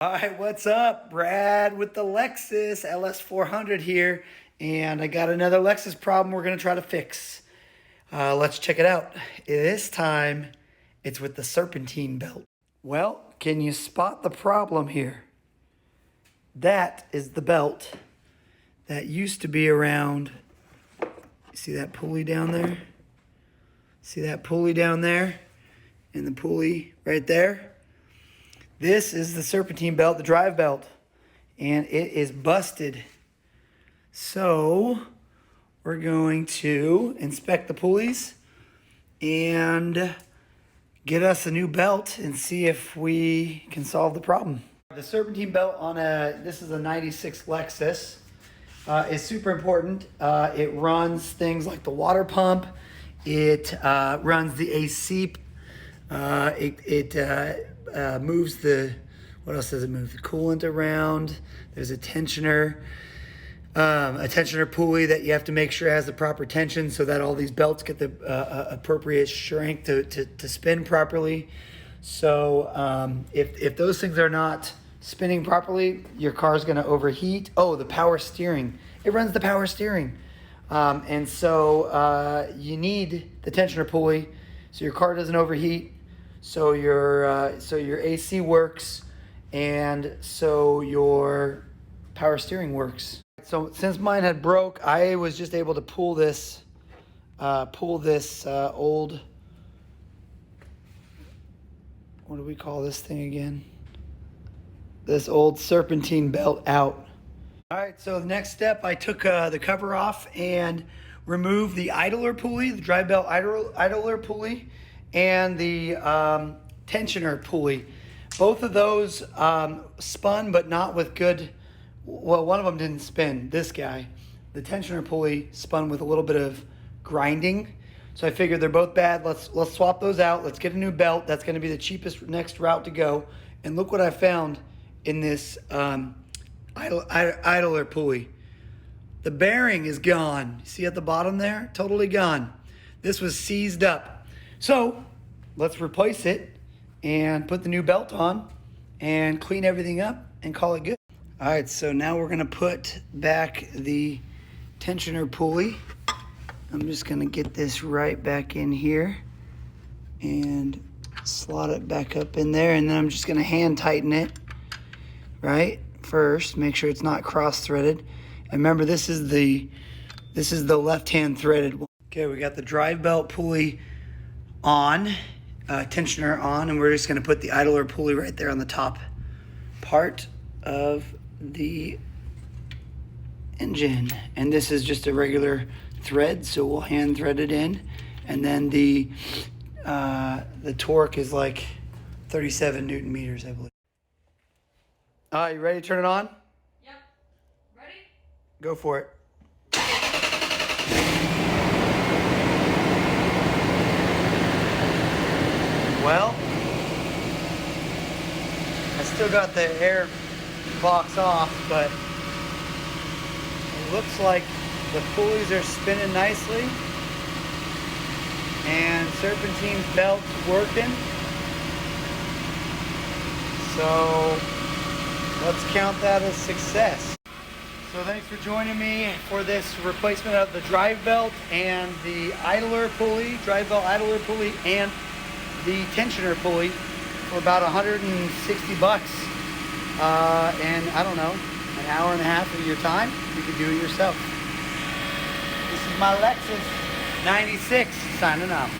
All right, what's up? Brad with the Lexus LS400 here, and I got another Lexus problem we're going to try to fix. Let's check it out. This time, it's with the serpentine belt. Well, can you spot the problem here? That is the belt that used to be around. See that pulley down there? See that pulley down there? And the pulley right there? This is the serpentine belt, the drive belt, and it is busted. So we're going to inspect the pulleys and get us a new belt and see if we can solve the problem. The serpentine belt on this is a 96 Lexus, is super important. It runs things like the water pump. It runs the AC. Moves the, what else does it move? The coolant around. There's a tensioner pulley that you have to make sure has the proper tension so that all these belts get the appropriate strength to spin properly. So if those things are not spinning properly, your car's going to overheat. Oh, the power steering. It runs the power steering. And so you need the tensioner pulley so your car doesn't overheat. So your AC works, and so your power steering works. So since mine had broke, I was just able to pull this old, what do we call this thing again? This old serpentine belt out. All right, so the next step, I took the cover off and removed the idler pulley, the drive belt idler pulley, and the tensioner pulley. Both of those spun, but not with good, well, one of them didn't spin, this guy. The tensioner pulley spun with a little bit of grinding. So I figured they're both bad. Let's swap those out. Let's get a new belt. That's gonna be the cheapest next route to go. And look what I found in this idler pulley. The bearing is gone. See at the bottom there? Totally gone. This was seized up. So let's replace it and put the new belt on and clean everything up and call it good. All right, so now we're gonna put back the tensioner pulley. I'm just gonna get this right back in here and slot it back up in there, and then I'm just gonna hand tighten it, right? First, make sure it's not cross-threaded. And remember, this is the left-hand threaded one. Okay, we got the drive belt pulley on, tensioner on, and we're just going to put the idler pulley right there on the top part of the engine. And this is just a regular thread, so we'll hand thread it in. And then the torque is like 37 Newton meters, I believe. You ready to turn it on? Yep. Ready? Go for it. Well, I still got the air box off, but it looks like the pulleys are spinning nicely and serpentine's belt's working. So let's count that as success. So thanks for joining me for this replacement of the drive belt and the idler pulley, drive belt idler pulley, and the tensioner pulley for about 160 bucks. And I don't know, an hour and a half of your time, you can do it yourself. This is my Lexus 96 signing off.